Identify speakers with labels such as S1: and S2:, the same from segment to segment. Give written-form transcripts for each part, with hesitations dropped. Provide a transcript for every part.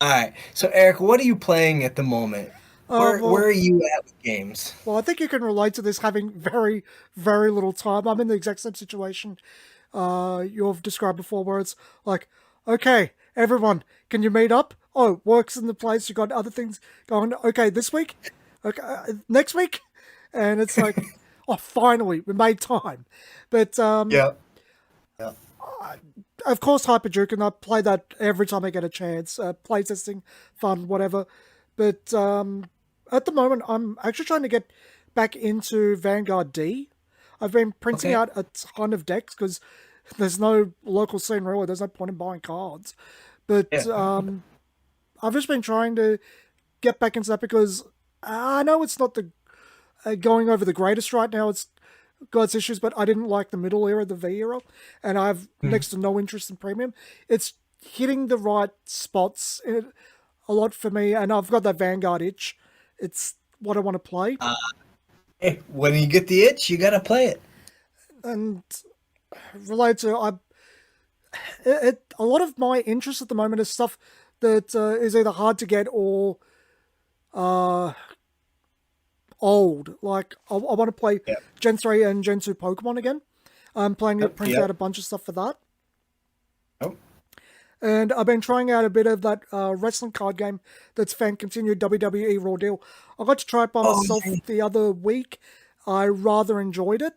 S1: All right. So Eric, what are you playing at the moment? Where
S2: Well,
S1: are you at with games?
S2: I think you can relate to this having very, very little time. I'm in the exact same situation you've described before, where it's like, okay, everyone, can you meet up? Oh, work's in the place. You got other things going. Okay, this week. Okay, next week, and it's like, oh, finally, we made time. But
S1: Yeah. Yeah.
S2: of course, Juken. I play that every time I get a chance. Playtesting, fun, whatever. But at the moment, I'm actually trying to get back into Vanguard D. I've been printing
S1: Okay.
S2: out a ton of decks because there's no local scene really. There's no point in buying cards. But
S1: Yeah.
S2: I've just been trying to get back into that because I know it's not the going over the greatest right now. It's got its issues, but I didn't like the middle era, the V era, and I have
S1: Mhm.
S2: next to no interest in premium. It's hitting the right spots a lot for me, and I've got that Vanguard itch. It's what I want to play,
S1: Uh, hey, when you get the itch, you gotta play it.
S2: and related to a lot of my interest at the moment is stuff that is either hard to get or uh, old. Like I want to play
S1: Yep.
S2: Gen 3 and Gen 2 Pokemon again. I'm planning to
S1: Yep.
S2: print out
S1: Yep.
S2: a bunch of stuff for that.
S1: Oh,
S2: And I've been trying out a bit of that wrestling card game that's fan continued WWE Raw Deal. I got to try it by
S1: oh
S2: myself
S1: yeah.
S2: the other week. I rather enjoyed it.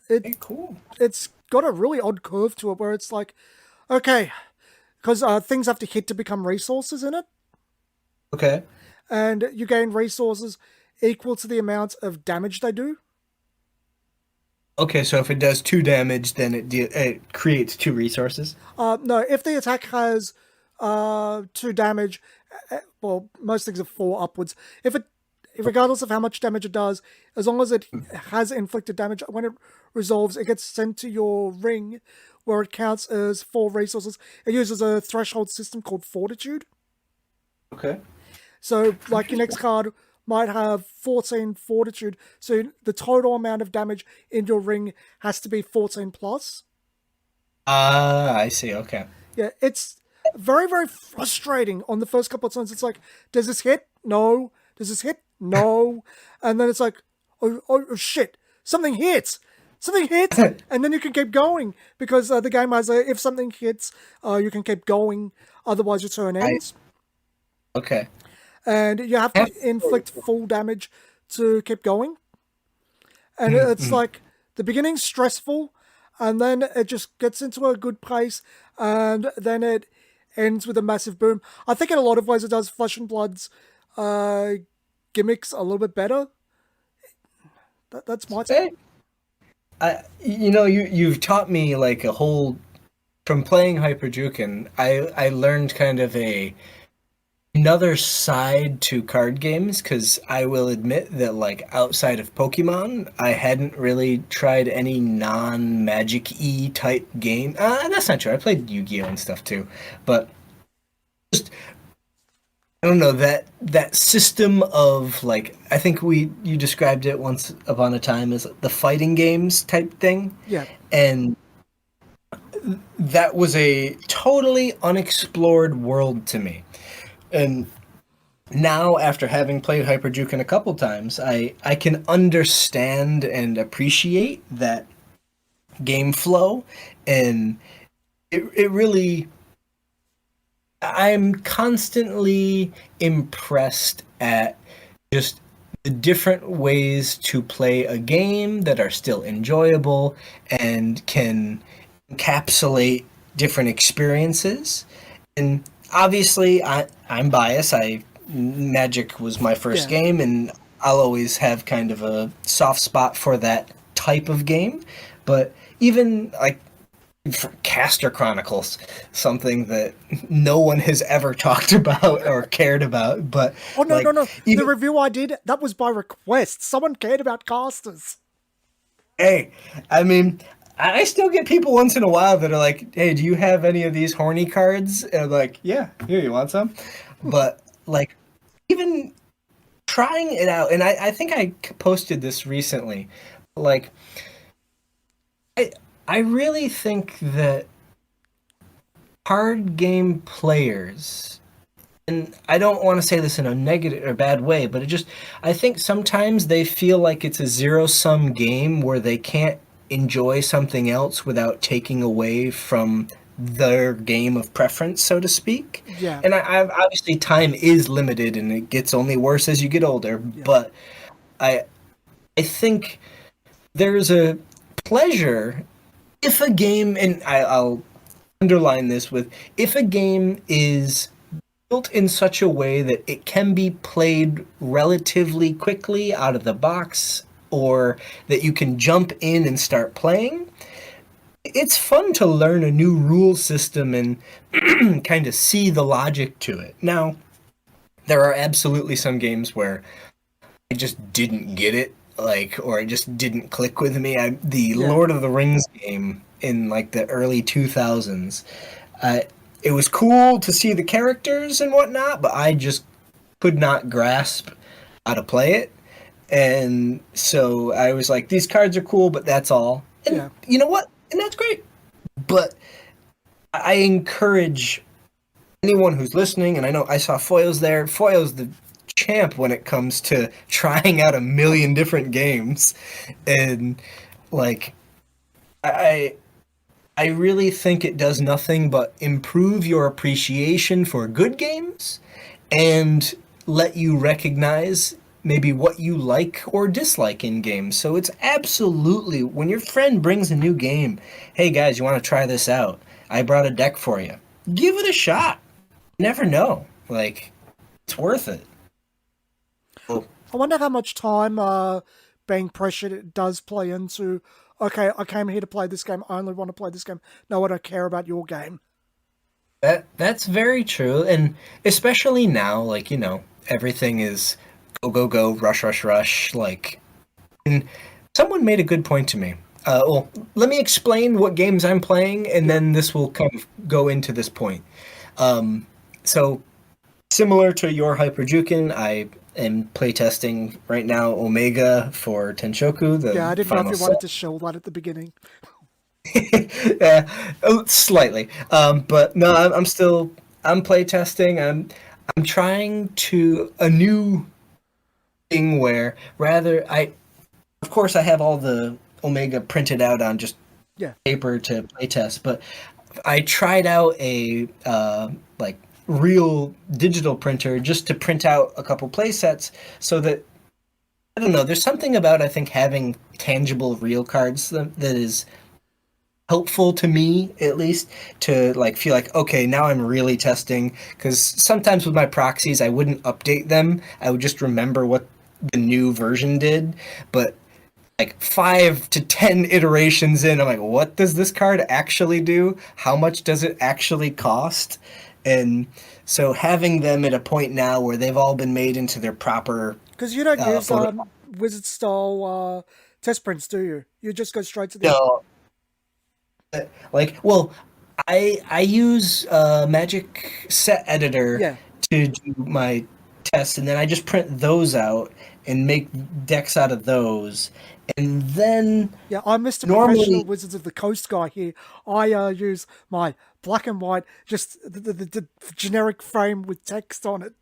S2: It
S1: Hey, cool.
S2: it's got a really odd curve to it where it's like, okay, because things have to hit to become resources in it,
S1: Okay.
S2: and you gain resources equal to the amount of damage they do.
S1: Okay, so if it does two damage, then it creates two resources.
S2: No, if the attack has two damage, well, most things are four upwards. If it, regardless of how much damage it does, as long as it has inflicted damage, when it resolves, it gets sent to your ring, where it counts as four resources. It uses a threshold system called Fortitude.
S1: Okay.
S2: So, like your next
S1: Interesting.
S2: card might have 14 Fortitude, so the total amount of damage in your ring has to be 14 plus.
S1: Ah, I see. Okay.
S2: Yeah, it's very, very frustrating on the first couple of turns. It's like, does this hit? No. Does this hit? No. And then it's like, oh shit, something hits. Something hits, and then you can keep going because the game has a if something hits, you can keep going. Otherwise, your turn
S1: I
S2: ends,
S1: okay.
S2: and you have
S1: Have-
S2: to inflict full damage to keep going. And
S1: Mhm,
S2: it's
S1: mhm.
S2: like the beginning's stressful, and then it just gets into a good pace, and then it ends with a massive boom. I think in a lot of ways it does Flesh and Blood's uh, gimmicks a little bit better. That's my take.
S1: Hey, you've taught me like a whole from playing Hyperjuken. I learned kind of a another side to card games because I will admit that like outside of Pokemon, I hadn't really tried any non-Magic E type game. That's not true. I played Yu-Gi-Oh and stuff too, but just I don't know that system of like I think we you described it once upon a time as the fighting games type thing,
S2: Yeah,
S1: and that was a totally unexplored world to me. And now after having played Hyperjuken a couple times, I can understand and appreciate that game flow and it really I'm constantly impressed at just the different ways to play a game that are still enjoyable and can encapsulate different experiences. And obviously, I'm biased. I Magic was my first
S2: yeah.
S1: game, and I'll always have kind of a soft spot for that type of game. But even like Caster Chronicles, something that no one has ever talked about or cared about, but
S2: Oh no, no,
S1: like
S2: no! The
S1: even
S2: review I did that was by request. Someone cared about casters.
S1: hey, I mean, I still get people once in a while that are like, "Hey, do you have any of these horny cards?" And I'm like, "Yeah, here, you want some?" But like, even trying it out, and I think I posted this recently. Like, I I really think that card game players and I don't want to say this in a negative or bad way, but I think sometimes they feel like it's a zero-sum game where they can't enjoy something else without taking away from their game of preference, so to speak.
S2: Yeah,
S1: And I've obviously time is limited and it gets only worse as you get older,
S2: yeah,
S1: but I I think there's a pleasure if a game, and I'll underline this with, if a game is built in such a way that it can be played relatively quickly out of the box, or that you can jump in and start playing, it's fun to learn a new rule system and kind of see the logic to it. Now, there are absolutely some games where I just didn't get it, like, or it just didn't click with me. The
S2: yeah.
S1: Lord of the Rings game in like the early 2000s, uh, it was cool to see the characters and whatnot, but I just could not grasp how to play it. And so I was like, these cards are cool, but that's all. And
S2: Yeah.
S1: you know what? And that's great. But I encourage anyone who's listening, and I know I saw Foyle's there. Foyle's the champ when it comes to trying out a million different games. And like I I really think it does nothing but improve your appreciation for good games and let you recognize maybe what you like or dislike in games. So it's absolutely, when your friend brings a new game, hey guys, you want to try this out? I brought a deck for you. Give it a shot. You never know. Like, it's worth it. Oh,
S2: I wonder how much time being pressured it does play into. Okay, I came here to play this game. I only want to play this game. No, I don't care about your game.
S1: that's very true, and especially now, like, everything is go go go, rush rush rush. Like, and someone made a good point to me. Well, let me explain what games I'm playing, and
S2: Yeah,
S1: then this will kind of go into this point. So similar to your Hyperjuken, I am playtesting right now Omega for Tenshoku,
S2: yeah.
S1: the
S2: I didn't know if
S1: final
S2: you
S1: set.
S2: wanted to show that at the beginning.
S1: Yeah, slightly. But no, I'm still I'm playtesting. I'm trying to a new thing where rather of course I have all the Omega printed out on just
S2: Yeah,
S1: paper to playtest, but I tried out a like real digital printer just to print out a couple play sets so that I don't know. There's something about I think having tangible real cards that is helpful to me at least to like feel like okay now I'm really testing because sometimes with my proxies I wouldn't update them. I would just remember what the new version did, but like 5 to 10 iterations in, I'm like, what does this card actually do? How much does it actually cost? And so having them at a point now where they've all been made into their proper
S2: because you don't use
S1: photo.
S2: wizard style test prints, do you? You just go straight to the.
S1: No, like, well, I use Magic Set Editor
S2: Yeah,
S1: to do my tests, and then I just print those out and make decks out of those, and then
S2: yeah. I'm Mr. Professional
S1: normally
S2: Wizards of the Coast guy here. I use my black and white, just the generic frame with text on it.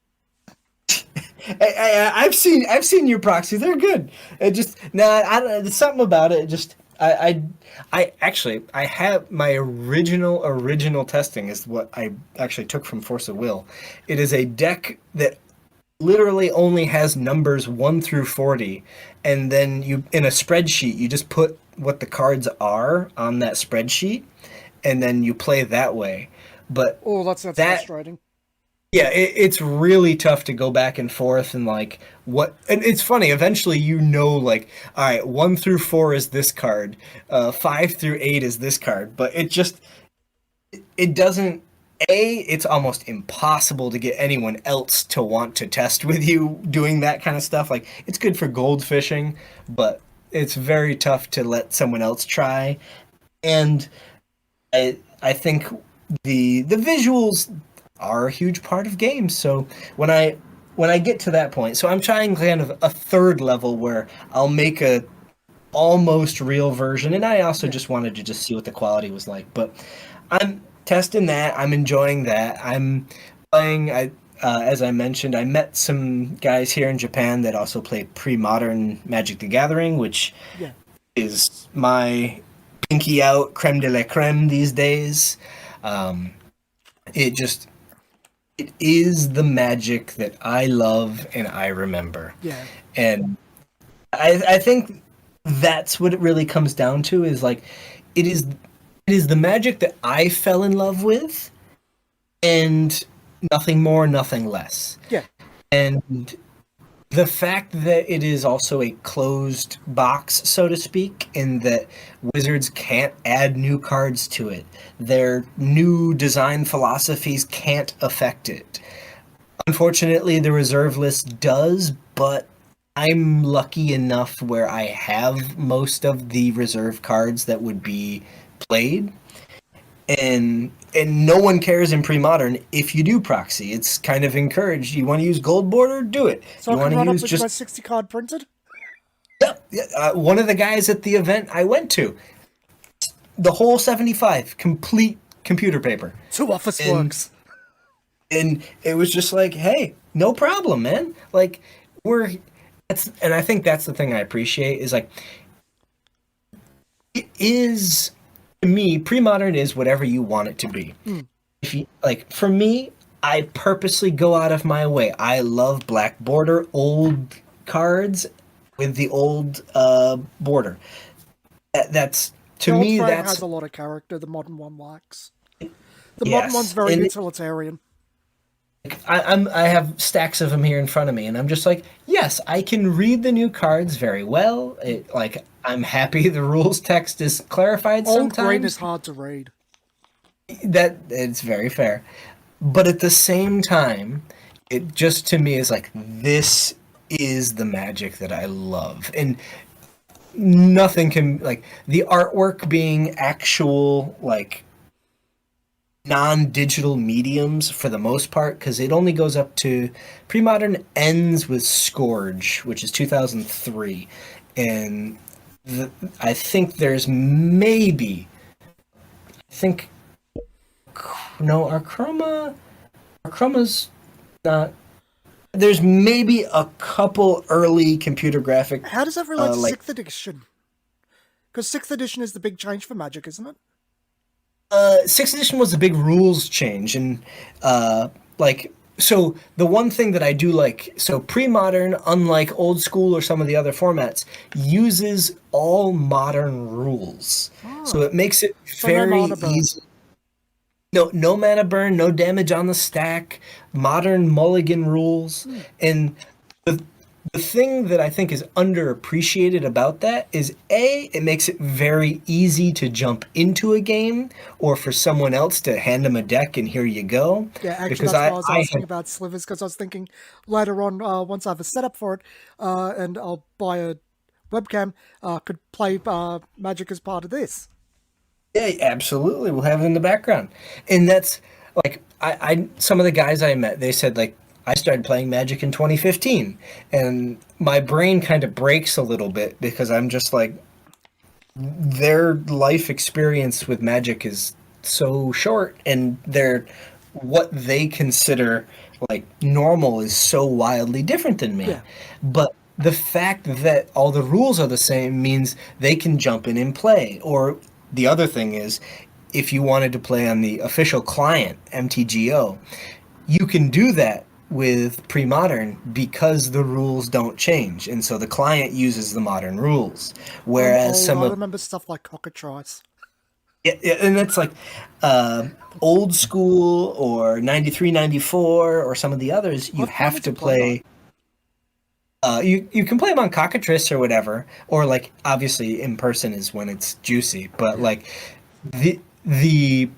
S1: I've seen your proxy. They're good. It just I don't. There's something about it. Just I actually I have my original testing is what I actually took from Force of Will. It is a deck that literally only has numbers 1 through 40, and then you in a spreadsheet you just put what the cards are on that spreadsheet, and then you play that way. But
S2: Oh, that's
S1: that
S2: frustrating.
S1: yeah, it's really tough to go back and forth and like what. And it's funny. Eventually, like, all right, 1 through 4 is this card, 5 through 8 is this card. But it doesn't. It's almost impossible to get anyone else to want to test with you doing that kind of stuff. Like it's good for gold fishing, but it's very tough to let someone else try. And I think the visuals are a huge part of games. So when I get to that point, so I'm trying kind of a third level where I'll make a almost real version, and I also
S2: Yeah.
S1: just wanted to just see what the quality was like. But I'm testing that. I'm enjoying that. I'm playing. as I mentioned, I met some guys here in Japan that also play pre-modern Magic the Gathering, which
S2: Yeah.
S1: is my pinky out creme de la creme these days. Um, it just it is the Magic that I love and I remember,
S2: Yeah.
S1: and I think that's what it really comes down to is like it is it is the Magic that I fell in love with, and nothing more, nothing less.
S2: Yeah.
S1: And the fact that it is also a closed box, so to speak, in that Wizards can't add new cards to it, their new design philosophies can't affect it. Unfortunately, the reserve list does, but I'm lucky enough where I have most of the reserve cards that would be played, and no one cares in pre-modern if you do proxy. It's kind of encouraged. You want to use gold border, do it.
S2: So
S1: You
S2: I can
S1: want to
S2: run up
S1: use
S2: with
S1: just
S2: my 60 card printed?
S1: one of the guys at the event I went to, the whole 75 complete computer paper,
S2: 2 office
S1: and
S2: works.
S1: and it was just like, hey, no problem, man. Like we're that's and I think that's the thing I appreciate is like it is to me pre-modern is whatever you want it to be. If you like for me, I purposely go out of my way. I love black border old cards with the old border. That's to
S2: The old
S1: me
S2: frame
S1: that's
S2: has a lot of character, the modern one lacks. The modern
S1: yes.
S2: one's very
S1: And
S2: utilitarian.
S1: I have stacks of them here in front of me, and I'm just like, yes, I can read the new cards very well. It like I'm happy the rules text is clarified
S2: Old green is
S1: sometimes.
S2: hard to read.
S1: That it's very fair, but at the same time, it just to me is like this is the Magic that I love, and nothing can like the artwork being actual like non-digital mediums for the most part because it only goes up to pre-modern ends with Scourge, which is 2003, and I think there's maybe I think no our chroma's not. There's maybe a couple early computer graphic
S2: How does that relate to
S1: like
S2: 6th edition? Because 6th edition is the big change for Magic, isn't it?
S1: sixth edition was a big rules change, and like so the one thing that I do like so pre-modern, unlike old school or some of the other formats, uses all modern rules, so it makes it
S2: So no
S1: very
S2: mana burn.
S1: easy. No mana burn, no damage on the stack, modern mulligan rules, and the the thing that I think is underappreciated about that is A, it makes it very easy to jump into a game or for someone else to hand them a deck and here you go.
S2: Yeah, actually,
S1: Because
S2: that's why I was
S1: I
S2: asking
S1: have,
S2: about slivers, because I was thinking later on, once I have a setup for it, and I'll buy a webcam, could play Magic as part of this.
S1: yeah, absolutely, we'll have it in the background. And that's like, I some of the guys I met, they said like, I started playing Magic in 2015 and my brain kind of breaks a little bit because I'm just like, their life experience with Magic is so short and their what they consider like normal is so wildly different than me.
S2: Yeah.
S1: But the fact that all the rules are the same means they can jump in and play. Or the other thing is, if you wanted to play on the official client, MTGO, you can do that with pre-modern because the rules don't change. And so the client uses the modern rules. Whereas some
S2: I
S1: of
S2: remember stuff like cockatrice.
S1: yeah, and that's like old school or 93, 94, or some of the others, you
S2: I've
S1: have
S2: wanted
S1: to
S2: to play
S1: play. You can play them on Cockatrice or whatever, or like obviously in person is when it's juicy. But like the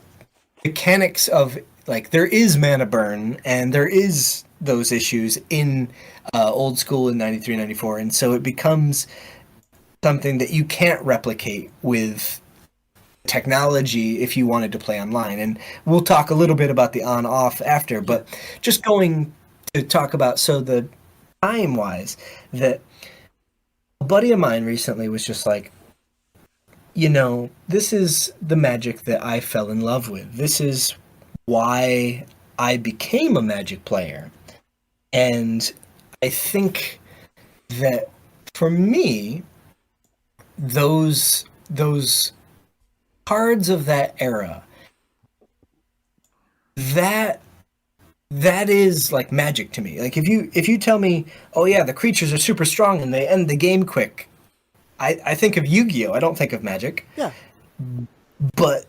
S1: mechanics of like there is mana burn and there is those issues in old school in 93, 94, and so it becomes something that you can't replicate with technology if you wanted to play online. And we'll talk a little bit about the on off after, but just going to talk about so the time wise that a buddy of mine recently was just like, you know, this is the Magic that I fell in love with. This is why I became a Magic player. And I think that for me, those cards of that era, that is like magic to me. Like if you tell me, oh yeah, the creatures are super strong and they end the game quick, I think of Yu-Gi-Oh! I don't think of Magic.
S2: Yeah.
S1: But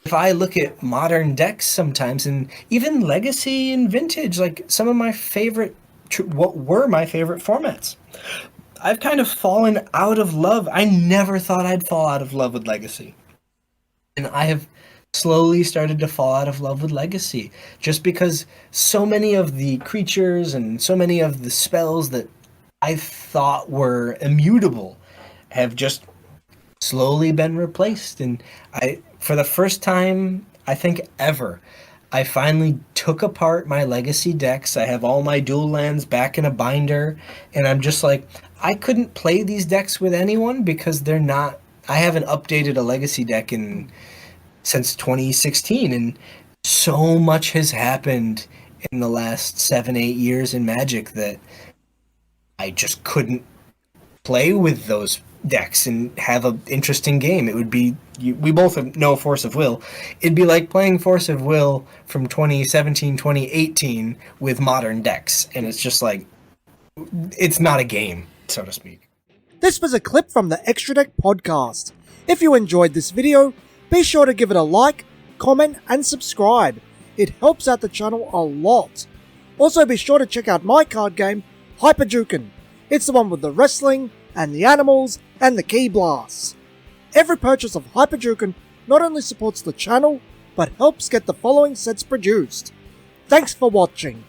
S1: if I look at modern decks sometimes, and even Legacy and Vintage, like some of my favorite, what were my favorite formats, I've kind of fallen out of love. I never thought I'd fall out of love with Legacy. And I have slowly started to fall out of love with Legacy just because so many of the creatures and so many of the spells that I thought were immutable have just slowly been replaced. And for the first time, I think ever, I finally took apart my Legacy decks. I have all my dual lands back in a binder, and I'm just like, I couldn't play these decks with anyone because they're not. I haven't updated a Legacy deck since 2016, and so much has happened in the last 7-8 years in Magic that I just couldn't play with those decks and have an interesting game. It would be, we both know Force of Will. It'd be like playing Force of Will from 2017, 2018 with modern decks, and it's just like, it's not a game, so to speak.
S2: This was a clip from the Extra Deck podcast. If you enjoyed this video, be sure to give it a like, comment, and subscribe. It helps out the channel a lot. Also, be sure to check out my card game, Hyper Juken. It's the one with the wrestling, and the animals, and the key blasts. Every purchase of Hyper Juken not only supports the channel, but helps get the following sets produced. Thanks for watching.